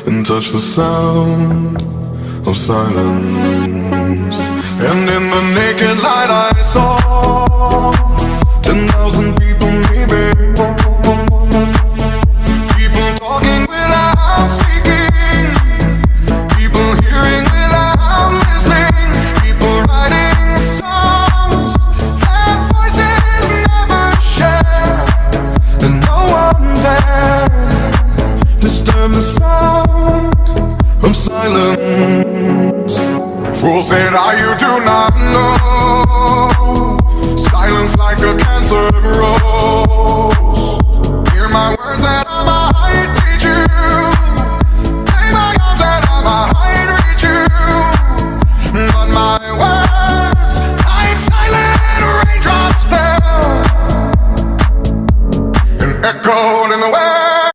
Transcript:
and touch the sound of silence. And in the naked light I saw 10,000 people maybe, people talking without speaking, people hearing without listening, people writing songs that voices never share, and no one dared disturb the sound of silence. Fool said I, you do not know, silence like a cancer grows. Hear my words and